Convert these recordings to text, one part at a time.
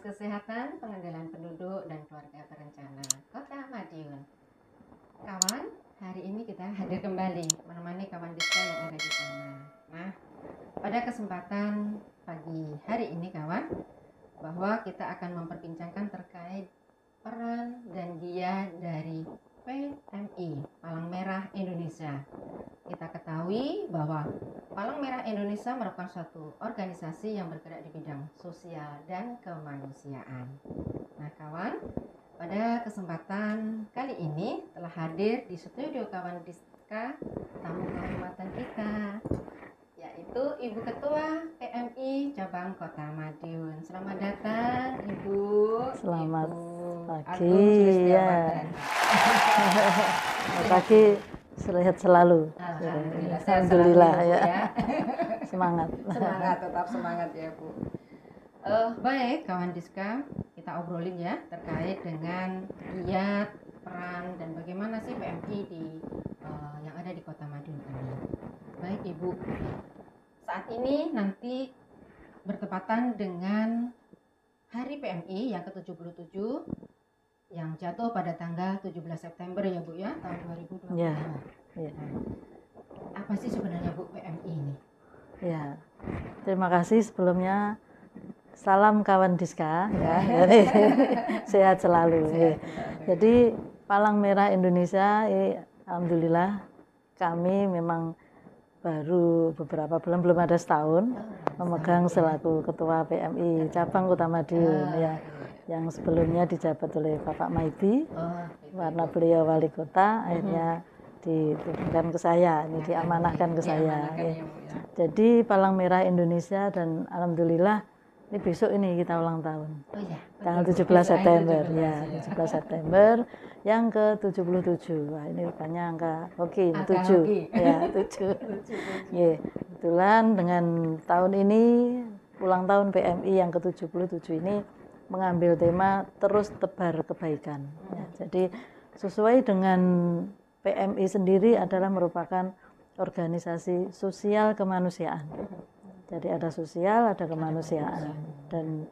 Kesehatan, Pengendalian Penduduk dan Keluarga Berencana Kota Madiun. Kawan, hari ini kita hadir kembali menemani kawan Diska yang ada di sana. Nah, pada kesempatan pagi hari ini kawan, bahwa kita akan memperbincangkan terkait peran dan giat dari PMI, Palang Merah Indonesia. Kita ketahui bahwa Palang Merah Indonesia merupakan suatu organisasi yang bergerak di bidang sosial dan kemanusiaan. Nah kawan, pada kesempatan kali ini telah hadir di studio kawan Diska tamu kehormatan kita, yaitu Ibu Ketua PMI Cabang Kota Madiun. Selamat datang Ibu. Selamat pagi. Selamat pagi, sehat selalu. Alhamdulillah ya. Semangat. Tetap semangat ya Bu. Baik kawan Diska, kita obrolin ya terkait dengan giat, peran dan bagaimana sih PMI di yang ada di Kota Madiun ini. Baik Ibu, saat ini nanti bertepatan dengan Hari PMI yang ke-77 yang jatuh pada tanggal 17 September ya Bu ya, tahun 2020. Ya. Apa sih sebenarnya Bu PMI ini? Ya. Terima kasih sebelumnya. Salam kawan Diska ya. Jadi sehat selalu. Jadi Palang Merah Indonesia, alhamdulillah kami memang baru beberapa bulan, belum ada setahun memegang selaku ketua PMI cabang Kota Madiun ya, yang sebelumnya dijabat oleh Bapak Maibi karena beliau wali kota, akhirnya diberikan ke saya, ini diamanahkan ke saya ya. Jadi Palang Merah Indonesia, dan alhamdulillah ini besok ini kita ulang tahun. Tanggal 17 September ya, 17 September yang ke-77. Wah, ini rupanya angka hoki, 7. Ya, 7. Ya, kebetulan dengan tahun ini ulang tahun PMI yang ke-77 ini mengambil tema terus tebar kebaikan. Ya, jadi sesuai dengan PMI sendiri adalah merupakan organisasi sosial kemanusiaan. Jadi ada sosial, ada kemanusiaan. Dan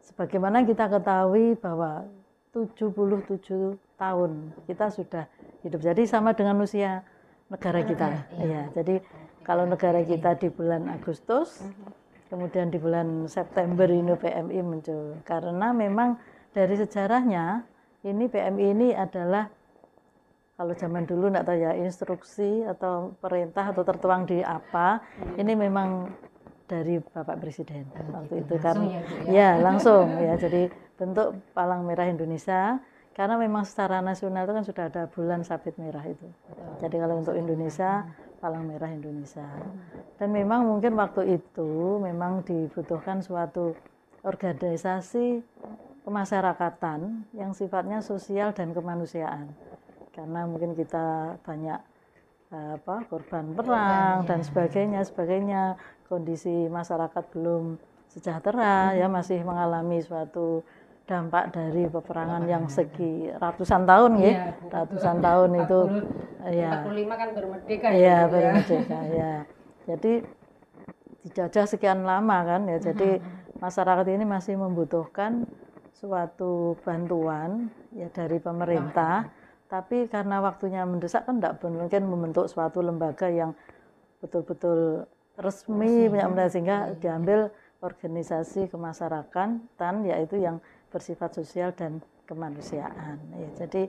sebagaimana kita ketahui bahwa 77 tahun kita sudah hidup. Jadi sama dengan usia negara kita. Ya, jadi kalau negara kita di bulan Agustus, kemudian di bulan September ini PMI muncul. Karena memang dari sejarahnya ini PMI ini adalah, kalau zaman dulu enggak tahu ya, instruksi atau perintah atau tertuang di apa, ini memang dari Bapak Presiden waktu itu kan ya langsung ya. Jadi bentuk Palang Merah Indonesia karena memang secara nasional itu kan sudah ada bulan sabit merah itu. Jadi kalau untuk Indonesia Palang Merah Indonesia, dan memang mungkin waktu itu memang dibutuhkan suatu organisasi kemasyarakatan yang sifatnya sosial dan kemanusiaan, karena mungkin kita banyak korban perang dan sebagainya, kondisi masyarakat belum sejahtera ya, masih mengalami suatu dampak dari peperangan yang segi ratusan tahun ya, ratusan tahun itu ya. 45 kan bermerdeka ya, bermerdeka ya. Jadi dijajah sekian lama kan ya, jadi masyarakat ini masih membutuhkan suatu bantuan ya dari pemerintah. Tapi karena waktunya mendesak kan tidak mungkin membentuk suatu lembaga yang betul-betul resmi, sehingga diambil organisasi kemasyarakatan, yaitu yang bersifat sosial dan kemanusiaan. Ya, jadi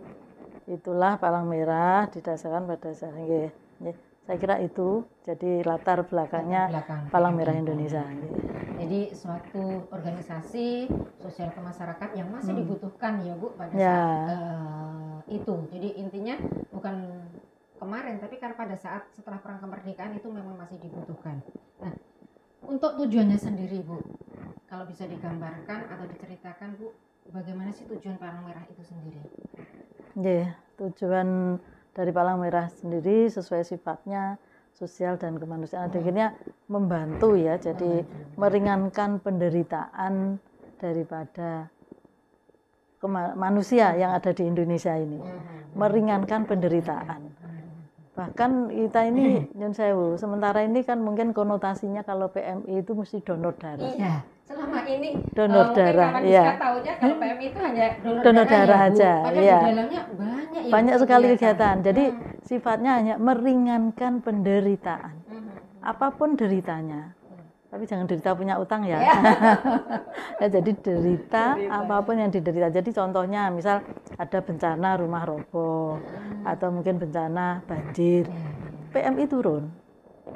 itulah Palang Merah didasarkan pada saya kira itu jadi latar belakangnya Palang Merah Indonesia. Jadi suatu organisasi sosial kemasyarakatan yang masih dibutuhkan ya Bu pada saat itu. Jadi intinya bukan kemarin, tapi karena pada saat setelah perang kemerdekaan itu memang masih dibutuhkan. Nah, untuk tujuannya sendiri Bu, kalau bisa digambarkan atau diceritakan Bu, bagaimana sih tujuan Palang Merah itu sendiri? Ya, tujuan dari Palang Merah sendiri sesuai sifatnya sosial dan kemanusiaan, akhirnya membantu ya, jadi meringankan penderitaan daripada manusia yang ada di Indonesia ini, meringankan penderitaan. Bahkan kita ini nyun sewu, sementara ini kan mungkin konotasinya kalau PMI itu mesti donor darah. Iya, selama ini donor mungkin darah, kawan iya. Diska tahunya kalau PMI itu hanya Donor darah ya, Bu. aja, Padahal iya. di dalamnya banyak ya, Banyak Bu, sekali kegiatan. Jadi Hmm. sifatnya hanya meringankan penderitaan. Hmm. Apapun deritanya. Tapi jangan derita punya utang ya. Ya. Ya, jadi derita Derita. apapun yang diderita. Jadi contohnya misal ada bencana rumah roboh atau mungkin bencana banjir, PMI turun.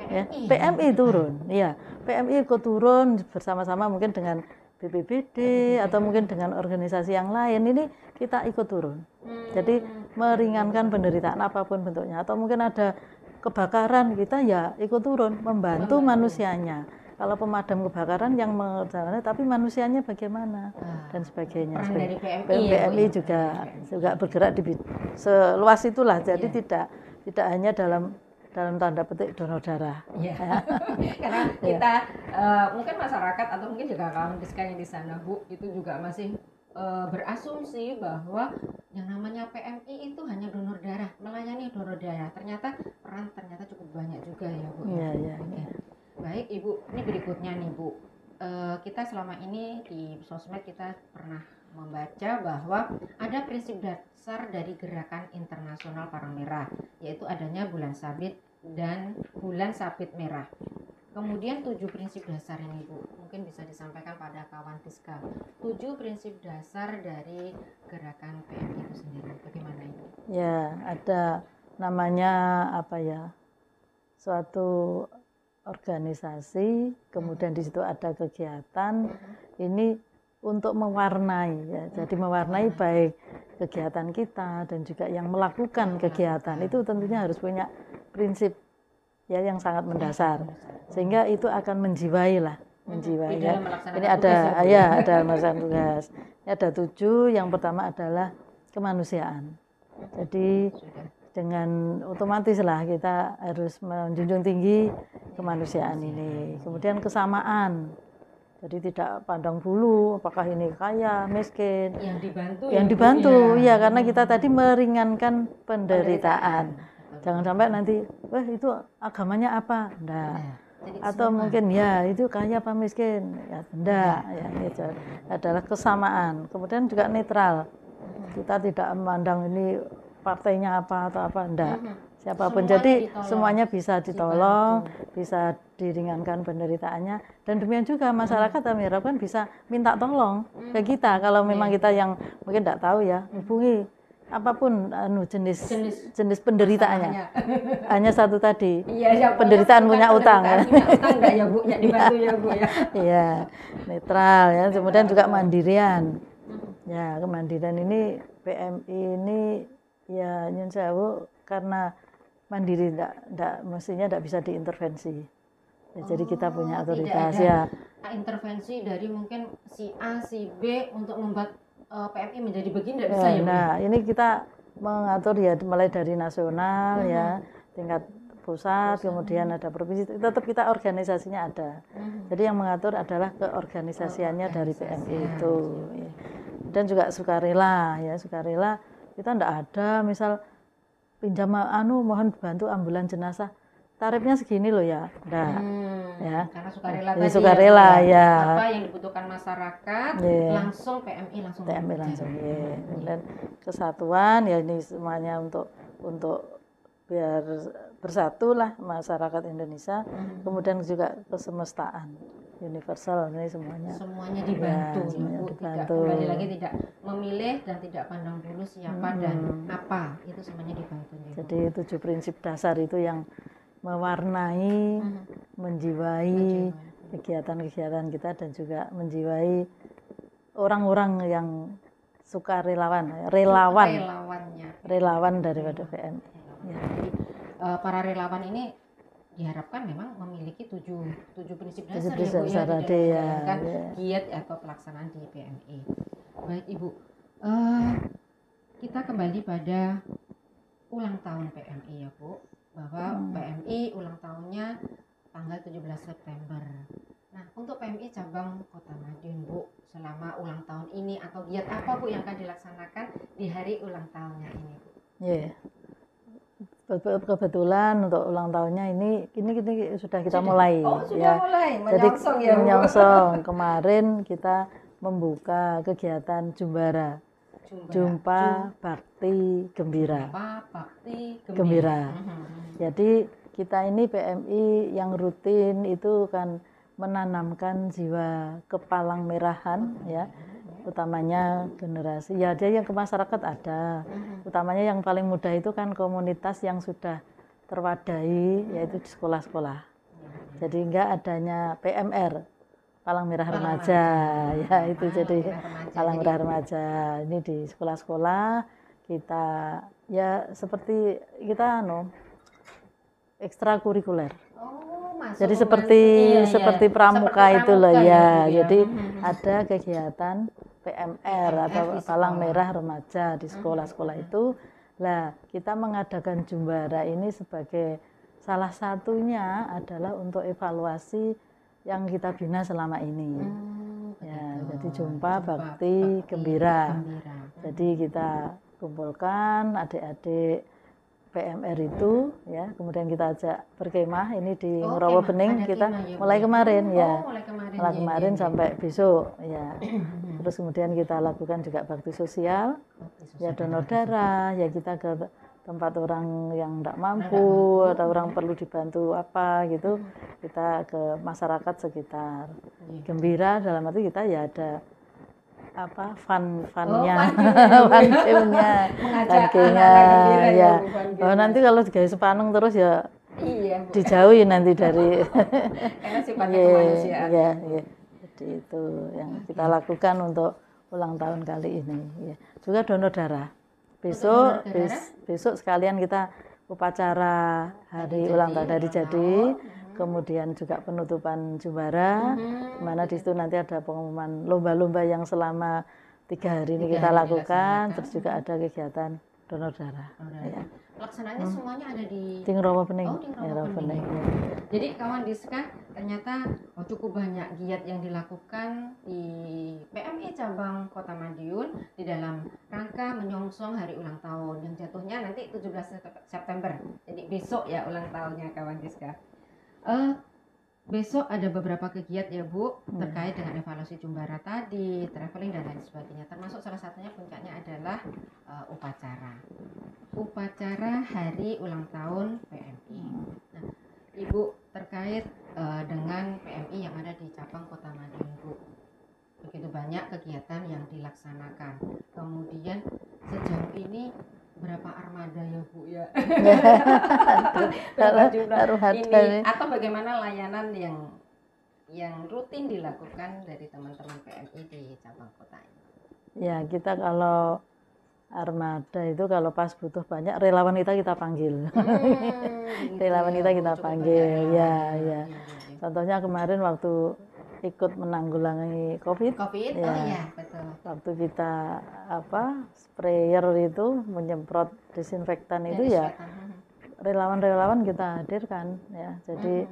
Ya, PMI turun. Iya, PMI ikut turun bersama-sama mungkin dengan BPBD atau mungkin dengan organisasi yang lain. Ini kita ikut turun. Jadi meringankan penderitaan apapun bentuknya. Atau mungkin ada kebakaran, kita ya ikut turun membantu manusianya. Kalau pemadam kebakaran yang mengerjakannya, tapi manusianya bagaimana dan sebagainya. Peran dari PMI, PMI ya, juga bergerak di seluas itulah. Jadi tidak hanya dalam tanda petik donor darah. Ya. Karena kita mungkin masyarakat atau mungkin juga kawan Diska yang di sana, Bu, itu juga masih berasumsi bahwa yang namanya PMI itu hanya donor darah, melayani donor darah. Ternyata cukup banyak juga ya, Bu. Iya. Baik Ibu, ini berikutnya nih Bu, kita selama ini di sosmed kita pernah membaca bahwa ada prinsip dasar dari Gerakan Internasional Palang Merah, yaitu adanya bulan sabit dan bulan sabit merah. Kemudian 7 prinsip dasar ini Bu, mungkin bisa disampaikan pada kawan Diska. 7 prinsip dasar dari gerakan PMI itu sendiri, bagaimana ini? Ya, ada namanya apa ya, suatu organisasi, kemudian di situ ada kegiatan, ini untuk mewarnai ya. Jadi mewarnai baik kegiatan kita dan juga yang melakukan kegiatan itu tentunya harus punya prinsip ya yang sangat mendasar. Sehingga itu akan menjiwai lah, ya. Ini ada ada melaksanakan tugas. Ini ada 7, yang pertama adalah kemanusiaan. Jadi dengan otomatis lah kita harus menjunjung tinggi kemanusiaan ini. Kemudian kesamaan. Jadi tidak pandang bulu apakah ini kaya, miskin. Yang dibantu ya, karena kita tadi meringankan penderitaan. Jangan sampai nanti, wah itu agamanya apa? Enggak. Atau mungkin ya itu kaya apa miskin? Ya enggak. Ya, itu adalah kesamaan. Kemudian juga netral. Kita tidak memandang ini partainya apa atau apa, enggak. Siapapun, jadi semuanya bisa ditolong, bisa diringankan penderitaannya, dan demikian juga masyarakat kami harapkan bisa minta tolong ke kita kalau memang kita yang mungkin enggak tahu ya, hubungi apapun jenis penderitaannya. Hanya satu tadi, penderitaan punya utang ya. Ya Bu, ya dibantu ya Bu ya. Iya, netral ya. Kemudian juga mandirian. Ya, kemandirian ini PMI ini ya nyun sewu karena mandiri mestinya tidak bisa diintervensi. Ya, jadi kita punya otoritas ya. Intervensi dari mungkin si A, si B untuk membuat PMI menjadi begini tidak bisa ya. Nah, ini kita mengatur ya mulai dari nasional ya, tingkat pusat, kemudian ada provinsi, tetap kita organisasinya ada. Jadi yang mengatur adalah keorganisasiannya dari PMI itu. Dan juga sukarela ya, sukarela kita enggak ada misal pinjam mohon bantu ambulan jenazah, tarifnya segini loh ya, enggak. Ya. Karena sukarela tadi sukarela ya. Apa yang dibutuhkan masyarakat langsung PMI langsung. Ya. Dan kesatuan ya ini semuanya untuk biar bersatu lah masyarakat Indonesia. Kemudian juga kesemestaan universal, ini semuanya dibantu ya, semuanya dibantu. Kembali lagi tidak memilih dan tidak pandang bulu siapa dan apa, itu semuanya dibantu. Jadi 7 prinsip dasar itu yang mewarnai, menjiwai kegiatan-kegiatan kita dan juga menjiwai orang-orang yang suka relawan daripada PMI. Ya. Jadi para relawan ini diharapkan memang memiliki 7 prinsip dasar ya Bu ya, dalam giat atau pelaksanaan di PMI. Baik Ibu, kita kembali pada ulang tahun PMI ya Bu, bahwa PMI ulang tahunnya tanggal 17 September. Nah, untuk PMI cabang Kota Madiun Bu, selama ulang tahun ini atau giat apa Bu yang akan dilaksanakan di hari ulang tahunnya ini Bu? kebetulan untuk ulang tahunnya ini sudah kita mulai. Oh, sudah mulai Jadi menyongsong ya, Bu. menyongsong. Kemarin kita membuka kegiatan Jumbara. Jumpa Bakti Gembira. Jumpa Bakti Gembira. Jadi kita ini PMI yang rutin itu kan menanamkan jiwa kepalang merahan ya. Utamanya generasi ya, dia yang ke masyarakat ada, utamanya yang paling mudah itu kan komunitas yang sudah terwadahi yaitu di sekolah-sekolah. Jadi enggak adanya PMR, Palang Merah Remaja ya, itu jadi Palang Merah Remaja ini di sekolah-sekolah kita ya seperti kita ekstrakurikuler. Jadi seperti pramuka itu loh ya. Jadi ada kegiatan PMR atau Palang Merah Remaja di sekolah-sekolah itu. Lah, kita mengadakan Jumbara ini sebagai salah satunya adalah untuk evaluasi yang kita bina selama ini. Ya, jadi Jumpa Bakti Gembira. Jadi kita kumpulkan adik-adik PMR itu ya, kemudian kita ajak berkemah ini di Ngorowo Bening kita mulai kemarin ya. Mulai kemarin sampai besok ya. Terus kemudian kita lakukan juga bakti sosial, ya donor darah, ya kita ke tempat orang yang tidak mampu atau orang perlu dibantu apa gitu, kita ke masyarakat sekitar. Gembira dalam arti kita ya ada apa funnya, funnya, ya. Oh, nanti kalau digawe sepaneng terus ya dijauhi nanti dari karena sifatnya kemanusiaan. Ya. Jadi itu yang kita lakukan untuk ulang tahun kali ini. Ya. Juga donor darah. Besok sekalian kita upacara hari ulang tahun dari Jadi. Kemudian juga penutupan Jumbara, di mana di situ nanti ada pengumuman lomba-lomba yang selama 3 hari ini kita lakukan, terus juga ada kegiatan donor darah. Ya. Laksananya semuanya ada di Ngorowo Bening. Bening. Jadi kawan Diska, ternyata cukup banyak giat yang dilakukan di PMI cabang Kota Madiun di dalam rangka menyongsong hari ulang tahun yang jatuhnya nanti 17 September. Jadi besok ya ulang tahunnya kawan Diska. Besok ada beberapa kegiatan ya Bu terkait dengan evaluasi Jumbara tadi, traveling dan lain sebagainya. Termasuk salah satunya puncaknya adalah upacara hari ulang tahun PMI. Nah, Ibu terkait dengan PMI yang ada di cabang Kota Madiun Bu. Begitu banyak kegiatan yang dilaksanakan. Kemudian sejauh ini berapa armada ya Bu ya? Ini atau bagaimana layanan yang rutin dilakukan dari teman-teman PMI di cabang kota ini? Ya, kita kalau armada itu kalau pas butuh banyak relawan kita panggil. Relawan kita panggil. Ya. Contohnya kemarin waktu ikut menanggulangi COVID ya, iya betul. Waktu kita sprayer itu menyemprot disinfektan itu ya relawan-relawan kita hadirkan ya. Jadi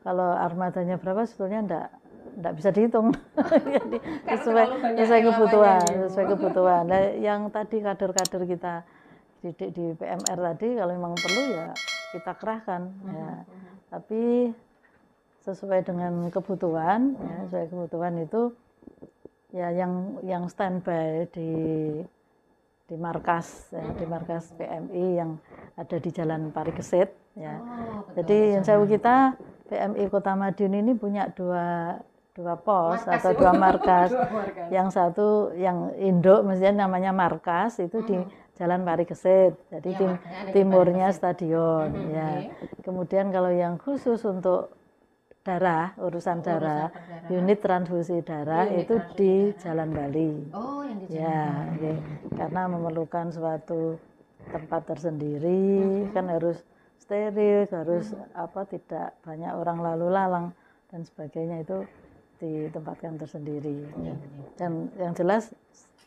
kalau armadanya berapa sebetulnya enggak bisa dihitung. Jadi sesuai kebutuhan. Nah, yang tadi kader-kader kita didik di PMR tadi kalau memang perlu ya kita kerahkan ya. Tapi sesuai dengan kebutuhan ya, sesuai kebutuhan itu ya yang standby di markas ya, di markas PMI yang ada di Jalan Parikesit ya. Jadi insya Allah kita PMI Kota Madiun ini punya dua pos atau dua markas. Yang satu yang induk maksudnya namanya markas itu di Jalan Parikesit. Jadi timurnya stadion ya. Kemudian kalau yang khusus untuk urusan darah, unit transfusi darah itu di Jalan Bali. Oh, yang di Jalan Bali. Karena memerlukan suatu tempat tersendiri, kan harus steril, harus tidak banyak orang lalu lalang dan sebagainya, itu ditempatkan tersendiri. Dan yang jelas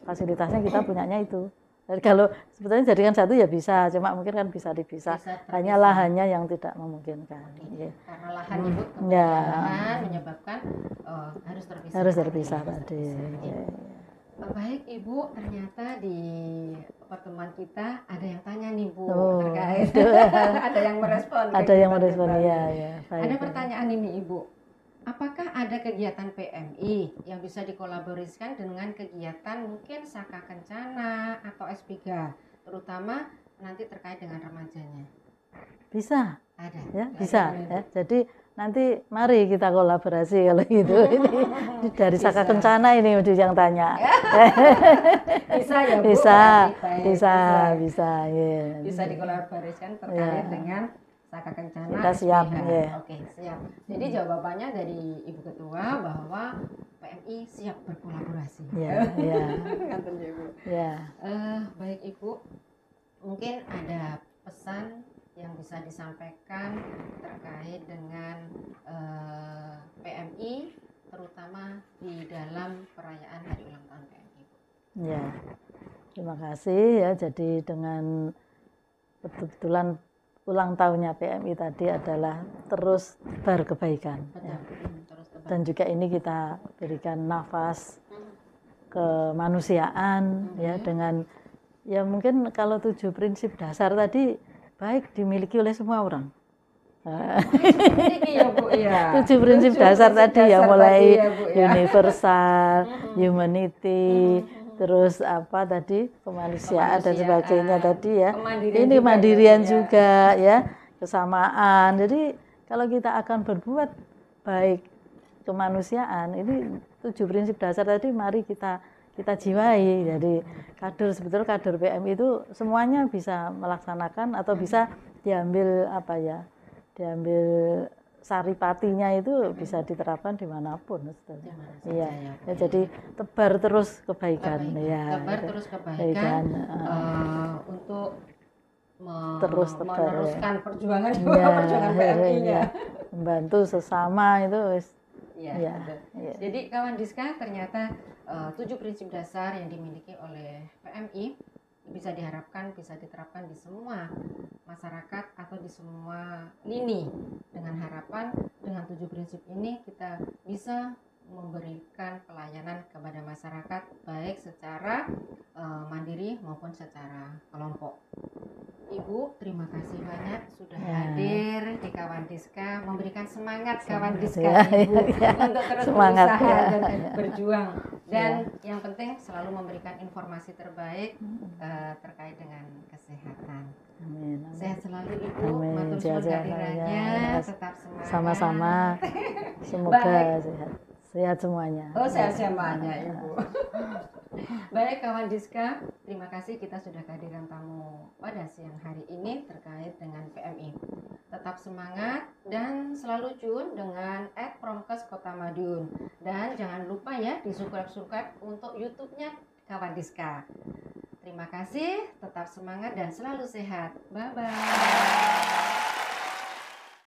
fasilitasnya kita punyanya itu. Jadi kalau sebetulnya jadikan satu ya bisa, cuma mungkin kan bisa dipisah. Hanya lahannya yang tidak memungkinkan. Karena lahan Ibu kemudian menyebabkan harus terpisah. Harus terpisah tadi. Baik Ibu, ternyata di pertemuan kita ada yang tanya nih Bu Oh, terkait ada yang merespon ada yang kegiatan merespon Bali. ya, ya. Baik, Ada baik. pertanyaan ini Ibu, apakah ada kegiatan PMI yang bisa dikolaborasikan dengan kegiatan mungkin Saka Kencana atau S3, terutama nanti terkait dengan remajanya? Bisa, Ada. ya, Ada bisa gimana, Bu? ya. Jadi nanti mari kita kolaborasi kalau gitu. Ini dari Saka Bisa. Kencana ini yang tanya. Bisa ya Bu? Bisa, Baik, bisa, bisa, ya. Bisa dikolaborasikan terkait Ya. dengan Saka Kencana Kita siap, SPH. ya. Oke, siap. Jadi jawabannya dari Ibu Ketua bahwa PMI siap berkolaborasi. Ya, ya, Nganten ya, Bu. ya. Baik Ibu, mungkin ada pesan yang bisa disampaikan terkait dengan PMI, terutama di dalam perayaan hari ulang tahun PMI. Ya, terima kasih ya. Jadi dengan kebetulan ulang tahunnya PMI tadi adalah terus berkebaikan. Ya. Terus tebar. Dan juga ini kita berikan nafas kemanusiaan ya dengan ya mungkin kalau 7 prinsip dasar tadi baik dimiliki oleh semua orang. Ini ya Bu ya. 7 prinsip dasar tadi ya, mulai tadi ya, Bu, ya. universal, humanity, terus apa tadi kemanusiaan dan sebagainya tadi ya. Kemandirian Ini juga mandirian ya, Bu, ya. juga ya, kesamaan. Jadi kalau kita akan berbuat baik kemanusiaan, ini 7 prinsip dasar tadi mari kita jiwai. Jadi sebetulnya kader PMI itu semuanya bisa melaksanakan atau bisa diambil apa ya, diambil saripatinya itu bisa diterapkan dimanapun. Iya, ya, jadi tebar terus kebaikan. Ya, Tebar gitu. terus kebaikan untuk Terus tebar, meneruskan perjuangan ya, perjuangan PMI-nya. membantu sesama itu wis. Ya, Ya, betul. ya. Jadi kawan Diska, ternyata 7 prinsip dasar yang dimiliki oleh PMI bisa diharapkan bisa diterapkan di semua masyarakat atau di semua lini, dengan harapan dengan 7 prinsip ini kita bisa memberikan pelayanan kepada masyarakat baik secara mandiri maupun secara kelompok. Ibu, terima kasih banyak sudah hadir di Kawan Diska, memberikan semangat Kawan Diska ya, Ibu ya, untuk terus semangat, berusaha ya. dan berjuang. Dan yang penting selalu memberikan informasi terbaik terkait dengan kesehatan. Amin, amin. Sehat selalu Ibu, Amin. matur suwun Sehat-sehat, kehadirannya, ya. tetap semangat. Sama-sama. Semoga Baik. sehat semuanya. Oh, sehat semuanya Ibu. Baik kawan Diska, terima kasih kita sudah kehadiran tamu pada siang hari ini terkait dengan PMI. Tetap semangat dan selalu tune dengan @promkes Kota Madiun. Dan jangan lupa ya di subscribe untuk YouTube-nya kawan Diska. Terima kasih, tetap semangat dan selalu sehat. Bye-bye.